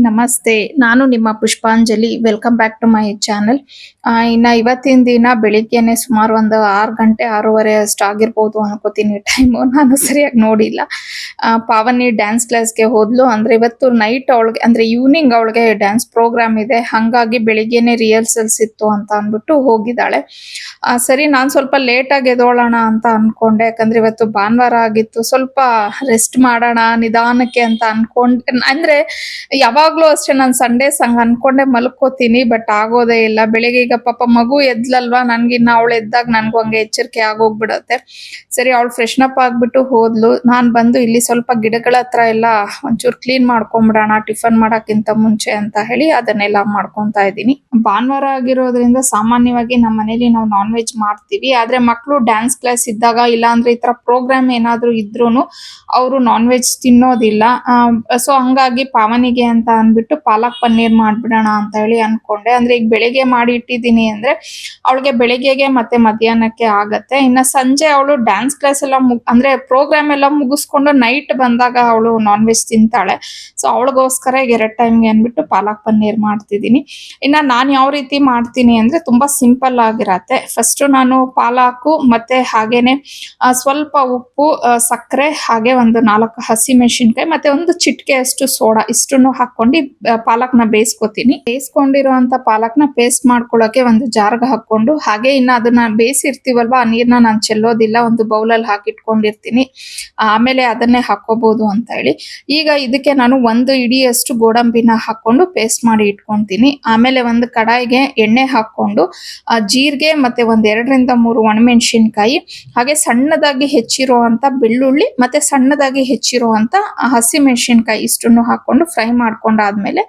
ನಮಸ್ತೆ. ನಾನು ನಿಮ್ಮ Pushpanjali. Welcome back to my channel. ಇನ್ನ ಇವತ್ತಿನ ದಿನ ಬೆಳಿಗ್ಗೆನೆ ಸುಮಾರು ಒಂದು 6 ಗಂಟೆ 6:30 ಅಷ್ಟಾಗಿರ್ಬೋದು ಅನ್ಕೋತೀನಿ ಟೈಮು. ನಾನು ಸರಿಯಾಗಿ ನೋಡಿಲ್ಲ. ಪಾವನಿ ಡ್ಯಾನ್ಸ್ ಕ್ಲಾಸ್‌ಗೆ ಹೋದ್ಲು. ಅಂದ್ರೆ ಇವತ್ತು ನೈಟ್ ಅವಳಿಗೆ ಅಂದ್ರೆ ಈವ್ನಿಂಗ್ ಅವಳಿಗೆ ಡ್ಯಾನ್ಸ್ ಪ್ರೋಗ್ರಾಮ್ ಇದೆ. ಹಂಗಾಗಿ ಬೆಳಿಗ್ಗೆನೆ ರಿಹರ್ಸಲ್ಸ್ ಇತ್ತು ಅಂತ ಅಂದ್ಬಿಟ್ಟು ಹೋಗಿದ್ದಾಳೆ. ಸರಿ ನಾನು ಸ್ವಲ್ಪ ಲೇಟಾಗಿ ಎದ್ದೋಳೋಣ ಅಂತ ಅನ್ಕೊಂಡೆ. ಯಾಕಂದ್ರೆ ಇವತ್ತು ಭಾನುವಾರ ಆಗಿತ್ತು. ಸ್ವಲ್ಪ ರೆಸ್ಟ್ ಮಾಡೋಣ ನಿಧಾನಕ್ಕೆ ಅಂತ ಅಂದ್ರೆ ಯಾವಾಗ್ಲೂ ಅಷ್ಟೇ ನಾನು ಸಂಡೇಸ್ ಹಂಗ ಅನ್ಕೊಂಡೆ ಮಲ್ಕೋತೀನಿ. ಬಟ್ ಆಗೋದೇ ಇಲ್ಲ. ಬೆಳಿಗ್ಗೆ ಈಗ ಪಾಪ ಮಗು ಎದ್ಲಲ್ವಾ, ನನ್ಗಿನ್ನ ಅವಳು ಎದ್ದಾಗ ನನ್ಗೂ ಹಂಗೆ ಎಚ್ಚರಿಕೆ ಆಗೋಗ್ಬಿಡತ್ತೆ. ಸರಿ ಅವಳು ಫ್ರೆಶನ್ ಅಪ್ ಆಗ್ಬಿಟ್ಟು ಹೋದ್ಲು. ನಾನ್ ಬಂದು ಇಲ್ಲಿ ಸ್ವಲ್ಪ ಗಿಡಗಳ ಹತ್ರ ಎಲ್ಲ ಒಂಚೂರು ಕ್ಲೀನ್ ಮಾಡ್ಕೊಂಬಿಡೋಣ ಟಿಫನ್ ಮಾಡಕ್ಕಿಂತ ಮುಂಚೆ ಅಂತ ಹೇಳಿ ಅದನ್ನೆಲ್ಲ ಮಾಡ್ಕೊಂತಾ ಇದ್ದೀನಿ. ಭಾನುವಾರ ಆಗಿರೋದ್ರಿಂದ ಸಾಮಾನ್ಯವಾಗಿ ನಮ್ಮ ಮನೇಲಿ ನಾವು ನಾನ್ ವೆಜ್ ಮಾಡ್ತೀವಿ. ಆದ್ರೆ ಮಕ್ಕಳು ಡ್ಯಾನ್ಸ್ ಕ್ಲಾಸ್ ಇದ್ದಾಗ ಇಲ್ಲಾಂದ್ರೆ ಈ ತರ ಪ್ರೋಗ್ರಾಮ್ ಏನಾದ್ರು ಇದ್ರೂನು ಅವರು ನಾನ್ ವೆಜ್ ತಿನ್ನೋದಿಲ್ಲ. ಸೊ ಹಂಗಾಗಿ ಪಾವನಿಗೆ ಅಂತ ಅಂದ್ಬಿಟ್ಟು ಪಾಲಕ್ ಪನ್ನೀರ್ ಮಾಡ್ಬಿಡೋಣ ಅಂತ ಹೇಳಿ ಅನ್ಕೊಂಡೆ. ಅಂದ್ರೆ ಈಗ ಬೆಳಿಗ್ಗೆ ಮಾಡಿ ಇಟ್ಟಿದ್ದೀನಿ ಅಂದ್ರೆ ಅವಳಿಗೆ ಬೆಳಿಗ್ಗೆಗೆ ಮತ್ತೆ ಮಧ್ಯಾಹ್ನಕ್ಕೆ ಆಗತ್ತೆ. ಇನ್ನ ಸಂಜೆ ಅವಳು ಡ್ಯಾನ್ಸ್ ಕ್ಲಾಸ್ ಎಲ್ಲ ಅಂದ್ರೆ ಪ್ರೋಗ್ರಾಮ್ ಎಲ್ಲ ಮುಗಿಸ್ಕೊಂಡು ನೈಟ್ ಬಂದಾಗ ಅವಳು ನಾನ್ ವೆಜ್ ತಿಂತಾಳೆ. ಸೊ ಅವಳಿಗೋಸ್ಕರ ಈಗ 2 ಟೈಮ್ಗೆ ಅಂದ್ಬಿಟ್ಟು ಪಾಲಕ್ ಪನ್ನೀರ್ ಮಾಡ್ತಿದ್ದೀನಿ. ಇನ್ನ ನಾನು ಯಾವ ರೀತಿ ಮಾಡ್ತೀನಿ ಅಂದ್ರೆ ತುಂಬಾ ಸಿಂಪಲ್ ಆಗಿರತ್ತೆ. ಫಸ್ಟ್ ನಾನು ಪಾಲಕು ಮತ್ತೆ ಹಾಗೇನೆ ಸ್ವಲ್ಪ ಉಪ್ಪು, ಸಕ್ಕರೆ, ಹಾಗೆ ಒಂದು 4 ಹಸಿಮೆಣಸಿನಕಾಯಿ ಮತ್ತೆ ಒಂದು ಚಿಟಿಕೆ ಅಷ್ಟು ಸೋಡಾ ಇಷ್ಟನ್ನು ಹಾಕೊಂಡು ಪಾಲಕ್ನ ಬೇಯಿಸ್ಕೊತೀನಿ. ಬೇಯಿಸ್ಕೊಂಡಿರುವಂತ ಪಾಲಕ್ನ ಪೇಸ್ಟ್ ಮಾಡ್ಕೊಳ್ಳೋಕೆ ಒಂದು ಜಾರ್ಗೆ ಹಾಕೊಂಡು, ಹಾಗೆ ಇನ್ನ ಅದನ್ನ ಬೇಯಿಸಿರ್ತೀವಲ್ವಾ ಆ ನೀರ್ನ ನಾನು ಚೆಲ್ಲೋದಿಲ್ಲ, ಒಂದು ಬೌಲಲ್ಲಿ ಹಾಕಿಟ್ಕೊಂಡಿರ್ತೀನಿ. ಆಮೇಲೆ ಅದನ್ನೇ ಹಾಕೋಬಹುದು ಅಂತ ಹೇಳಿ. ಈಗ ಇದಕ್ಕೆ ನಾನು 1 ಇಡಿಯಷ್ಟು ಗೋಡಂಬಿನ ಹಾಕೊಂಡು ಪೇಸ್ಟ್ ಮಾಡಿ ಇಟ್ಕೊಂತೀನಿ. ಆಮೇಲೆ ಒಂದು ಕಡಾಯಿಗೆ ಎಣ್ಣೆ ಹಾಕೊಂಡು ಜೀರಿಗೆ ಮತ್ತೆ 2 ರಿಂದ 3 ಒಣಮೆಣಸಿನಕಾಯಿ, ಹಾಗೆ ಸಣ್ಣದಾಗಿ ಹೆಚ್ಚಿರುವಂತ ಬೆಳ್ಳುಳ್ಳಿ ಮತ್ತೆ ಸಣ್ಣದಾಗಿ ಹೆಚ್ಚಿರುವಂತ ಹಸಿ ಮೆಣಸಿನಕಾಯಿ ಇಷ್ಟನ್ನು ಹಾಕೊಂಡು ಫ್ರೈ ಮಾಡ್ಕೊಂಡಾದ್ಮೇಲೆ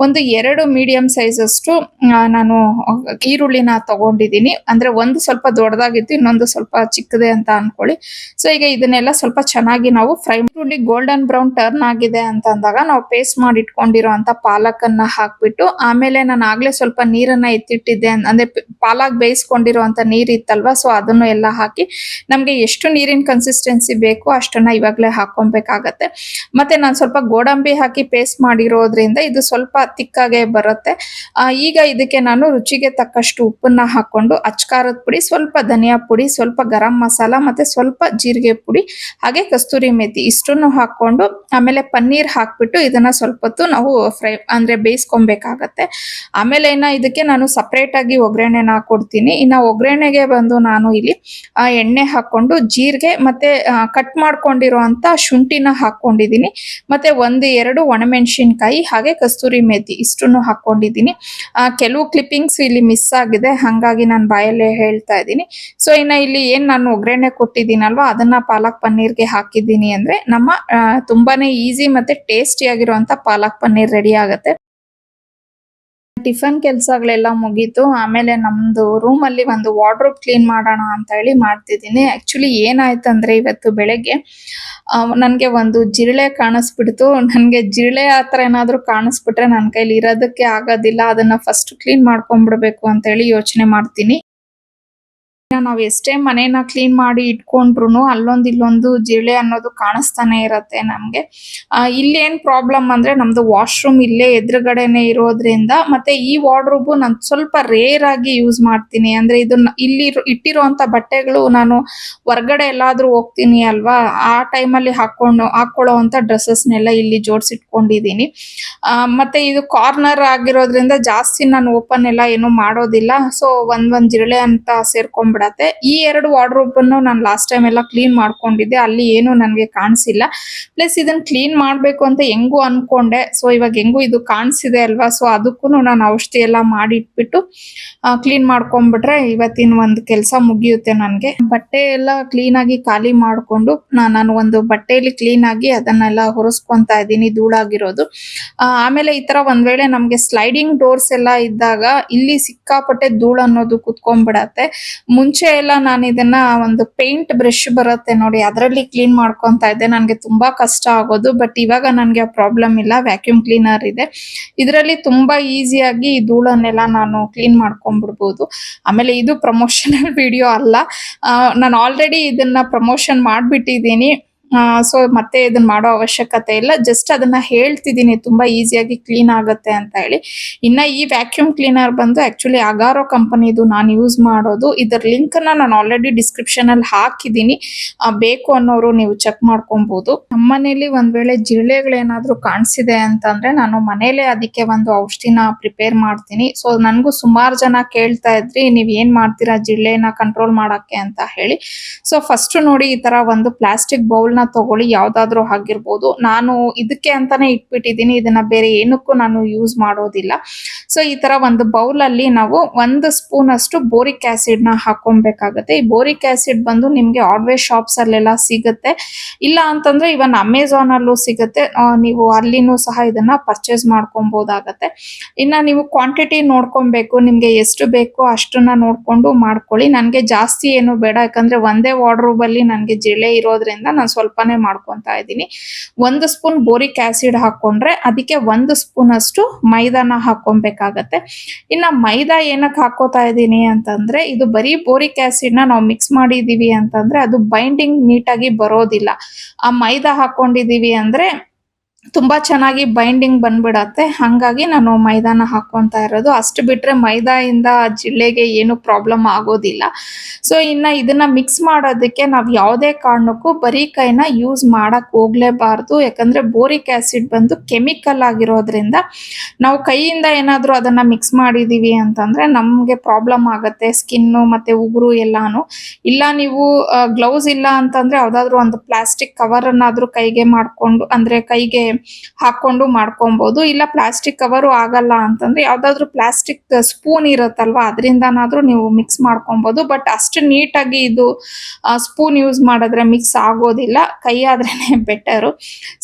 ಒಂದು 2 ಮೀಡಿಯಂ ಸೈಜ್ ಅಷ್ಟು ನಾನು ಈರುಳ್ಳಿನ ತಗೊಂಡಿದ್ದೀನಿ. ಅಂದ್ರೆ ಒಂದು ಸ್ವಲ್ಪ ದೊಡ್ಡದಾಗಿತ್ತು, ಇನ್ನೊಂದು ಸ್ವಲ್ಪ ಚಿಕ್ಕದೆ ಅಂತ ಅನ್ಕೊಳ್ಳಿ. ಸೊ ಈಗ ಇದನ್ನೆಲ್ಲ ಸ್ವಲ್ಪ ಚೆನ್ನಾಗಿ ನಾವು ಫ್ರೈ ಈರುಳ್ಳಿ ಗೋಲ್ಡನ್ ಬ್ರೌನ್ ಟರ್ನ್ ಆಗಿದೆ ಅಂತ ಅಂದಾಗ ನಾವು ಪೇಸ್ಟ್ ಮಾಡಿ ಇಟ್ಕೊಂಡಿರುವಂತ ಪಾಲಕನ್ನ ಹಾಕ್ಬಿಟ್ಟು, ಆಮೇಲೆ ನಾನು ಆಗ್ಲೇ ಸ್ವಲ್ಪ ನೀರನ್ನ ಎತ್ತಿಟ್ಟಿದ್ದೆ ಅಂದ್ರೆ ಪಾಲಕ್ ಬೇಯಿಸ್ಕೊಂಡಿರುವಂತ ನೀರ್ ಇತ್ತಲ್ವಾ, ಸೊ ಅದನ್ನು ಎಲ್ಲ ಹಾಕಿ ನಮ್ಗೆ ಎಷ್ಟು ನೀರಿನ ಕನ್ಸಿಸ್ಟೆನ್ಸಿ ಬೇಕು ಅಷ್ಟನ್ನ ಇವಾಗ್ಲೇ ಹಾಕೊಬೇಕಾಗತ್ತೆ. ಮತ್ತೆ ನಾನು ಸ್ವಲ್ಪ ಗೋಡಂಬಿ ಹಾಕಿ ಪೇಸ್ಟ್ ಮಾಡಿರೋದ್ರಿಂದ ಇದು ಸ್ವಲ್ಪ ತಿಕ್ಕಾಗೆ ಬರುತ್ತೆ. ಈಗ ಇದಕ್ಕೆ ನಾನು ರುಚಿಗೆ ತಕ್ಕಷ್ಟು ಉಪ್ಪನ್ನ ಹಾಕೊಂಡು ಅಚ್ಕಾರದ ಪುಡಿ, ಸ್ವಲ್ಪ ಧನಿಯಾ ಪುಡಿ, ಸ್ವಲ್ಪ ಗರಂ ಮಸಾಲ ಮತ್ತೆ ಸ್ವಲ್ಪ ಜೀರಿಗೆ ಪುಡಿ, ಹಾಗೆ ಕಸ್ತೂರಿ ಮೇಥಿ ಇಷ್ಟನ್ನು ಹಾಕೊಂಡು ಆಮೇಲೆ ಪನ್ನೀರ್ ಹಾಕ್ಬಿಟ್ಟು ಇದನ್ನ ಸ್ವಲ್ಪ ಹೊತ್ತು ನಾವು ಫ್ರೈ ಅಂದ್ರೆ ಬೇಯಿಸ್ಕೊಬೇಕಾಗತ್ತೆ. ಆಮೇಲೆ ಇದಕ್ಕೆ ನಾನು ಸಪರೇಟ್ ಆಗಿ ಒಗ್ಗರಣೆನ ಕೊಡ್ತೀನಿ. ಇನ್ನ ಒಗ್ಗರಣೆಗೆ ಬಂದು ನಾನು ಇಲ್ಲಿ ಎಣ್ಣೆ ಹಾಕೊಂಡು ಜೀರಿಗೆ ಮತ್ತೆ ಕಟ್ ಮಾಡ್ಕೊಂಡಿರುವಂತ ಶುಂಠಿನ ಹಾಕೊಂಡಿದ್ದೀನಿ. ಮತ್ತೆ 1-2 ಒಣಮೆಣಸಿನಕಾಯಿ, ಹಾಗೆ ಕಸ್ತೂರಿ ಮೇಥಿ ಇಷ್ಟನ್ನು ಹಾಕೊಂಡಿದ್ದೀನಿ. ಕೆಲವು ಕ್ಲಿಪ್ಪಿಂಗ್ಸ್ ಇಲ್ಲಿ ಮಿಸ್ ಆಗಿದೆ, ಹಂಗಾಗಿ ನಾನು ಬಾಯಲ್ಲೇ ಹೇಳ್ತಾ ಇದ್ದೀನಿ. ಸೊ ಇನ್ನ ಇಲ್ಲಿ ಏನ್ ನಾನು ಒಗ್ಗರಣೆ ಕೊಟ್ಟಿದ್ದೀನಲ್ವಾ ಅದನ್ನ ಪಾಲಕ್ ಪನ್ನೀರ್ಗೆ ಹಾಕಿದ್ದೀನಿ ಅಂದ್ರೆ ನಮ್ಮ ತುಂಬಾನೇ ಈಸಿ ಮತ್ತೆ ಟೇಸ್ಟಿ ಆಗಿರುವಂತ ಪಾಲಕ್ ಪನ್ನೀರ್ ರೆಡಿ ಆಗುತ್ತೆ. ಟಿಫನ್ ಕೆಲ್ಸಗಳೆಲ್ಲ ಮುಗೀತು. ಆಮೇಲೆ ನಮ್ದು ರೂಮ್ ಅಲ್ಲಿ ಒಂದು ವಾರ್ಡ್ರೋಬ್ ಕ್ಲೀನ್ ಮಾಡೋಣ ಅಂತ ಹೇಳಿ ಮಾಡ್ತಿದ್ದೀನಿ. ಆಕ್ಚುಲಿ ಏನಾಯ್ತಂದ್ರೆ ಇವತ್ತು ಬೆಳಗ್ಗೆ ನನ್ಗೆ ಒಂದು ಜಿರಳೆ ಕಾಣಿಸ್ಬಿಡ್ತು. ನನ್ಗೆ ಜಿರಳೆ ಆತರ ಏನಾದ್ರು ಕಾಣಿಸ್ಬಿಟ್ರೆ ನನ್ನ ಕೈಲಿ ಇರೋದಕ್ಕೆ ಆಗೋದಿಲ್ಲ. ಅದನ್ನ ಫಸ್ಟ್ ಕ್ಲೀನ್ ಮಾಡ್ಕೊಂಡ್ಬಿಡ್ಬೇಕು ಅಂತ ಹೇಳಿ ಯೋಚನೆ ಮಾಡ್ತೀನಿ. ನಾವ್ ಎಷ್ಟೇ ಮನೇನ ಕ್ಲೀನ್ ಮಾಡಿ ಇಟ್ಕೊಂಡ್ರು ಅಲ್ಲೊಂದ್ ಇಲ್ಲೊಂದು ಜಿರಳೆ ಅನ್ನೋದು ಕಾಣಿಸ್ತಾನೆ ಇರತ್ತೆ ನಮ್ಗೆ. ಇಲ್ಲಿ ಏನ್ ಪ್ರಾಬ್ಲಮ್ ಅಂದ್ರೆ ನಮ್ದು ವಾಶ್ರೂಮ್ ಇಲ್ಲೇ ಎದುರುಗಡೆನೆ ಇರೋದ್ರಿಂದ, ಮತ್ತೆ ಈ ವಾರ್ಡ್ರೋಬ್ ನಾನು ಸ್ವಲ್ಪ ರೇರ್ ಆಗಿ ಯೂಸ್ ಮಾಡ್ತೀನಿ. ಅಂದ್ರೆ ಇದನ್ನ ಇಲ್ಲಿ ಇಟ್ಟಿರುವಂತ ಬಟ್ಟೆಗಳು ನಾನು ಹೊರ್ಗಡೆ ಎಲ್ಲಾದ್ರೂ ಹೋಗ್ತೀನಿ ಅಲ್ವಾ, ಆ ಟೈಮಲ್ಲಿ ಹಾಕೊಳ್ಳೋ ಅಂತ ಡ್ರೆಸ್ಸಸ್ನೆಲ್ಲ ಇಲ್ಲಿ ಜೋಡಿಸಿಟ್ಕೊಂಡಿದೀನಿ. ಮತ್ತೆ ಇದು ಕಾರ್ನರ್ ಆಗಿರೋದ್ರಿಂದ ಜಾಸ್ತಿ ನಾನು ಓಪನ್ ಎಲ್ಲ ಏನು ಮಾಡೋದಿಲ್ಲ. ಸೊ ಒಂದ್ ಜಿರಳೆ ಅಂತ ಸೇರ್ಕೊಂಡ್ಬಿಡತ್ತೆ. ಈ 2 ವಾರ್ಡ್ರೋಬ್ ಅನ್ನು ನಾನು ಲಾಸ್ಟ್ ಟೈಮ್ ಎಲ್ಲ ಕ್ಲೀನ್ ಮಾಡ್ಕೊಂಡಿದ್ದೆ, ಅಲ್ಲಿ ಏನು ನನಗೆ ಕಾಣಿಸಿಲ್ಲ. ಪ್ಲಸ್ ಇದನ್ನ ಕ್ಲೀನ್ ಮಾಡ್ಬೇಕು ಅಂತ ಹೆಂಗು ಅನ್ಕೊಂಡೆ. ಸೊ ಇವಾಗ ಹೆಂಗು ಇದು ಕಾಣಿಸಿದೆ ಅಲ್ವಾ, ಸೊ ಅದಕ್ಕೂ ನಾನು ಔಷಧಿ ಎಲ್ಲ ಮಾಡಿ ಇಟ್ಬಿಟ್ಟು ಕ್ಲೀನ್ ಮಾಡ್ಕೊಂಡ್ಬಿಟ್ರೆ ಇವತ್ತಿನ ಒಂದು ಕೆಲಸ ಮುಗಿಯುತ್ತೆ ನನ್ಗೆ. ಬಟ್ಟೆ ಎಲ್ಲ ಕ್ಲೀನ್ ಆಗಿ ಖಾಲಿ ಮಾಡ್ಕೊಂಡು ನಾನು ಒಂದು ಬಟ್ಟೆಯಲ್ಲಿ ಕ್ಲೀನ್ ಆಗಿ ಅದನ್ನೆಲ್ಲ ಹೊರಸ್ಕೊಂತಾ ಇದ್ದೀನಿ ಧೂಳಾಗಿರೋದು. ಆಮೇಲೆ ಈ ತರ ಒಂದ್ ವೇಳೆ ನಮ್ಗೆ ಸ್ಲೈಡಿಂಗ್ ಡೋರ್ಸ್ ಎಲ್ಲ ಇದ್ದಾಗ ಇಲ್ಲಿ ಸಿಕ್ಕಾಪಟ್ಟೆ ಧೂಳು ಅನ್ನೋದು ಕುತ್ಕೊಂಡ್ಬಿಡತ್ತೆ. ಮುಂಚೆ ಎಲ್ಲ ನಾನು ಇದನ್ನ ಒಂದು ಪೇಂಟ್ ಬ್ರಷ್ ಬರುತ್ತೆ ನೋಡಿ, ಅದರಲ್ಲಿ ಕ್ಲೀನ್ ಮಾಡ್ಕೊಂತಾ ಇದ್ದೆ. ನನ್ಗೆ ತುಂಬಾ ಕಷ್ಟ ಆಗೋದು. ಬಟ್ ಇವಾಗ ನನ್ಗೆ ಆ ಪ್ರಾಬ್ಲಮ್ ಇಲ್ಲ, ವ್ಯಾಕ್ಯೂಮ್ ಕ್ಲೀನರ್ ಇದೆ. ಇದರಲ್ಲಿ ತುಂಬಾ ಈಸಿಯಾಗಿ ಈ ಧೂಳನ್ನೆಲ್ಲ ನಾನು ಕ್ಲೀನ್ ಮಾಡ್ಕೊಂಡ್ಬಿಡ್ಬೋದು. ಆಮೇಲೆ ಇದು ಪ್ರಮೋಷನಲ್ ವಿಡಿಯೋ ಅಲ್ಲ, ನಾನು ಆಲ್ರೆಡಿ ಇದನ್ನ ಪ್ರಮೋಷನ್ ಮಾಡ್ಬಿಟ್ಟಿದ್ದೀನಿ. ಸೊ ಮತ್ತೆ ಇದನ್ನ ಮಾಡೋ ಅವಶ್ಯಕತೆ ಇಲ್ಲ. ಜಸ್ಟ್ ಅದನ್ನ ಹೇಳ್ತಿದ್ದೀನಿ ತುಂಬಾ ಈಸಿಯಾಗಿ ಕ್ಲೀನ್ ಆಗುತ್ತೆ ಅಂತ ಹೇಳಿ. ಇನ್ನ ಈ ವ್ಯಾಕ್ಯೂಮ್ ಕ್ಲೀನರ್ ಬಂದು ಆಕ್ಚುಲಿ ಅಗಾರೋ ಕಂಪನಿದು ನಾನು ಯೂಸ್ ಮಾಡೋದು. ಇದರ ಲಿಂಕ್ ನಾನು ಆಲ್ರೆಡಿ ಡಿಸ್ಕ್ರಿಪ್ಷನ್ ಅಲ್ಲಿ ಹಾಕಿದ್ದೀನಿ. ಬೇಕು ಅನ್ನೋರು ನೀವು ಚೆಕ್ ಮಾಡ್ಕೊಬಹುದು. ನಮ್ಮನೇಲಿ ಒಂದ್ ವೇಳೆ ಜಿರಳೆಗಳೇನಾದ್ರೂ ಕಾಣಿಸಿದೆ ಅಂತಂದ್ರೆ ನಾನು ಮನೇಲೆ ಅದಕ್ಕೆ ಒಂದು ಔಷಧಿನ ಪ್ರಿಪೇರ್ ಮಾಡ್ತೀನಿ. ಸೊ ನನ್ಗೂ ಸುಮಾರು ಜನ ಕೇಳ್ತಾ ಇದ್ರಿ, ನೀವ್ ಏನ್ ಮಾಡ್ತೀರಾ ಜಿರಳೆನ ಕಂಟ್ರೋಲ್ ಮಾಡಕ್ಕೆ ಅಂತ ಹೇಳಿ. ಸೊ ಫಸ್ಟ್ ನೋಡಿ, ಈ ತರ ಒಂದು ಪ್ಲಾಸ್ಟಿಕ್ ಬೌಲ್ ನ ತಗೊಳ್ಳಿ, ಯಾವ್ದಾದ್ರು ಆಗಿರ್ಬೋದು. ನಾನು ಇದಕ್ಕೆ ಅಂತಾನೆ ಇಟ್ಬಿಟ್ಟಿದೀನಿ, ಇದನ್ನ ಬೇರೆ ಏನಕ್ಕೂ ನಾನು ಯೂಸ್ ಮಾಡೋದಿಲ್ಲ. ಸೊ ಈ ತರ ಒಂದು ಬೌಲ್ ಅಲ್ಲಿ ನಾವು 1 ಸ್ಪೂನ್ ಅಷ್ಟು ಬೋರಿಕ್ ಆಸಿಡ್ ನ ಹಾಕೊಬೇಕಾಗತ್ತೆ. ಈ ಬೋರಿಕ್ ಆಸಿಡ್ ಬಂದು ನಿಮ್ಗೆ ಹಾರ್ಡ್ವೇರ್ ಶಾಪ್ಸ್ ಅಲ್ಲೆಲ್ಲ ಸಿಗುತ್ತೆ, ಇಲ್ಲ ಅಂತಂದ್ರೆ ಇವನ್ ಅಮೆಝಾನ್ ಅಲ್ಲೂ ಸಿಗುತ್ತೆ. ನೀವು ಅಲ್ಲಿನೂ ಸಹ ಇದನ್ನ ಪರ್ಚೇಸ್ ಮಾಡ್ಕೊಬಹುದಾಗತ್ತೆ. ಇನ್ನ ನೀವು ಕ್ವಾಂಟಿಟಿ ನೋಡ್ಕೊಬೇಕು, ನಿಮ್ಗೆ ಎಷ್ಟು ಬೇಕೋ ಅಷ್ಟನ್ನ ನೋಡ್ಕೊಂಡು ಮಾಡ್ಕೊಳ್ಳಿ. ನನ್ಗೆ ಜಾಸ್ತಿ ಏನು ಬೇಡ, ಯಾಕಂದ್ರೆ ಒಂದೇ ವಾರ್ಡ್ರೋಬ್ ಅಲ್ಲಿ ನನ್ಗೆ ಜಿರಳೆ ಇರೋದ್ರಿಂದ ನಾನು ಸ್ವಲ್ಪನೇ ಮಾಡ್ಕೊಂತಾ ಇದ್ದೀನಿ. 1 ಸ್ಪೂನ್ ಬೋರಿಕ್ ಆಸಿಡ್ ಹಾಕೊಂಡ್ರೆ ಅದಕ್ಕೆ 1 ಸ್ಪೂನ್ ಅಷ್ಟು ಮೈದಾನ ಹಾಕೊಬೇಕಾಗತ್ತೆ. ಇನ್ನ ಮೈದಾ ಏನಕ್ಕೆ ಹಾಕೋತಾ ಇದ್ದೀನಿ ಅಂತಂದ್ರೆ, ಇದು ಬರೀ ಬೋರಿಕ್ ಆಸಿಡ್ ನ ನಾವು ಮಿಕ್ಸ್ ಮಾಡಿದೀವಿ ಅಂತಂದ್ರೆ ಅದು ಬೈಂಡಿಂಗ್ ನೀಟಾಗಿ ಬರೋದಿಲ್ಲ. ಆ ಮೈದಾ ಹಾಕೊಂಡಿದೀವಿ ಅಂದ್ರೆ ತುಂಬಾ ಚೆನ್ನಾಗಿ ಬೈಂಡಿಂಗ್ ಬಂದ್ಬಿಡತ್ತೆ. ಹಂಗಾಗಿ ನಾನು ಮೈದಾನ ಹಾಕೊಂತಾ ಇರೋದು. ಅಷ್ಟು ಬಿಟ್ರೆ ಮೈದಾಯಿಂದ ಜಿರಳೆಗೆ ಏನು ಪ್ರಾಬ್ಲಮ್ ಆಗೋದಿಲ್ಲ. ಸೊ ಇನ್ನ ಇದನ್ನ ಮಿಕ್ಸ್ ಮಾಡೋದಕ್ಕೆ ನಾವ್ ಯಾವುದೇ ಕಾರಣಕ್ಕೂ ಬರೀ ಕೈನ ಯೂಸ್ ಮಾಡಕ್ ಹೋಗ್ಲೇಬಾರ್ದು. ಯಾಕಂದ್ರೆ ಬೋರಿಕ್ ಆಸಿಡ್ ಬಂದು ಕೆಮಿಕಲ್ ಆಗಿರೋದ್ರಿಂದ ನಾವು ಕೈಯಿಂದ ಏನಾದ್ರೂ ಅದನ್ನ ಮಿಕ್ಸ್ ಮಾಡಿದೀವಿ ಅಂತಂದ್ರೆ ನಮ್ಗೆ ಪ್ರಾಬ್ಲಮ್ ಆಗತ್ತೆ, ಸ್ಕಿನ್ನು ಮತ್ತೆ ಉಗುರು ಎಲ್ಲಾನು. ಇಲ್ಲ ನೀವು ಗ್ಲೌಸ್ ಇಲ್ಲ ಅಂತಂದ್ರೆ ಯಾವ್ದಾದ್ರು ಒಂದು ಪ್ಲಾಸ್ಟಿಕ್ ಕವರ್ ಅನ್ನಾದ್ರೂ ಕೈಗೆ ಮಾಡ್ಕೊಂಡು, ಅಂದ್ರೆ ಕೈಗೆ ಹಾಕೊಂಡು ಮಾಡ್ಕೊಬಹುದು. ಇಲ್ಲ ಪ್ಲಾಸ್ಟಿಕ್ ಕವರು ಆಗಲ್ಲ ಅಂತಂದ್ರೆ ಯಾವ್ದಾದ್ರು ಪ್ಲಾಸ್ಟಿಕ್ ಸ್ಪೂನ್ ಇರುತ್ತಲ್ವಾ, ಅದರಿಂದನಾದ್ರೂ ನೀವು ಮಿಕ್ಸ್ ಮಾಡ್ಕೊಬಹುದು. ಬಟ್ ಅಷ್ಟು ನೀಟಾಗಿ ಇದು ಸ್ಪೂನ್ ಯೂಸ್ ಮಾಡಿದ್ರೆ ಮಿಕ್ಸ್ ಆಗೋದಿಲ್ಲ, ಕೈ ಆದ್ರೇನೆ ಬೆಟರು.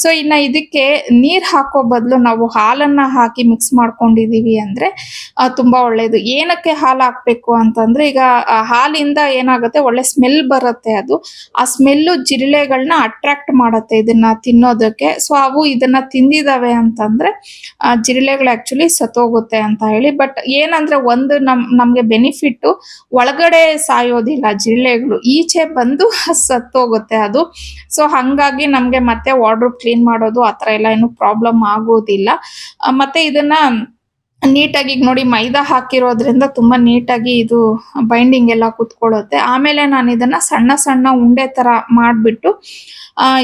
ಸೊ ಇನ್ನ ಇದಕ್ಕೆ ನೀರ್ ಹಾಕೋ ಬದಲು ನಾವು ಹಾಲನ್ನ ಹಾಕಿ ಮಿಕ್ಸ್ ಮಾಡ್ಕೊಂಡಿದೀವಿ ಅಂದ್ರೆ ತುಂಬಾ ಒಳ್ಳೇದು. ಏನಕ್ಕೆ ಹಾಲು ಹಾಕ್ಬೇಕು ಅಂತಂದ್ರೆ, ಈಗ ಹಾಲಿಂದ ಏನಾಗುತ್ತೆ, ಒಳ್ಳೆ ಸ್ಮೆಲ್ ಬರುತ್ತೆ. ಅದು ಆ ಸ್ಮೆಲ್ಲು ಜಿರಳೆಗಳನ್ನ ಅಟ್ರಾಕ್ಟ್ ಮಾಡತ್ತೆ ಇದನ್ನ ತಿನ್ನೋದಕ್ಕೆ. ಸೊ ಅವು ಇದನ್ನ ತಿಂದಿದಾವೆ ಅಂತಂದ್ರೆ ಜಿರಳೆಗಳು ಆಕ್ಚುಲಿ ಸತ್ತೋಗುತ್ತೆ ಅಂತ ಹೇಳಿ. ಬಟ್ ಏನಂದ್ರೆ ಒಂದು ನಮ್ಗೆ ಬೆನಿಫಿಟ್, ಒಳಗಡೆ ಸಾಯೋದಿಲ್ಲ ಜಿರಳೆಗಳು, ಈಚೆ ಬಂದು ಸತ್ತೋಗುತ್ತೆ ಅದು. ಸೊ ಹಂಗಾಗಿ ನಮ್ಗೆ ಮತ್ತೆ ವಾರ್ಡ್ರೋಬ್ ಕ್ಲೀನ್ ಮಾಡೋದು ಆತರ ಎಲ್ಲ ಏನು ಪ್ರಾಬ್ಲಮ್ ಆಗೋದಿಲ್ಲ. ಮತ್ತೆ ಇದನ್ನ ನೀಟಾಗಿ ನೋಡಿ, ಮೈದಾ ಹಾಕಿರೋದ್ರಿಂದ ತುಂಬಾ ನೀಟಾಗಿ ಇದು ಬೈಂಡಿಂಗ್ ಎಲ್ಲ ಕುತ್ಕೊಳ್ಳುತ್ತೆ. ಆಮೇಲೆ ನಾನು ಇದನ್ನ ಸಣ್ಣ ಸಣ್ಣ ಉಂಡೆ ತರ ಮಾಡ್ಬಿಟ್ಟು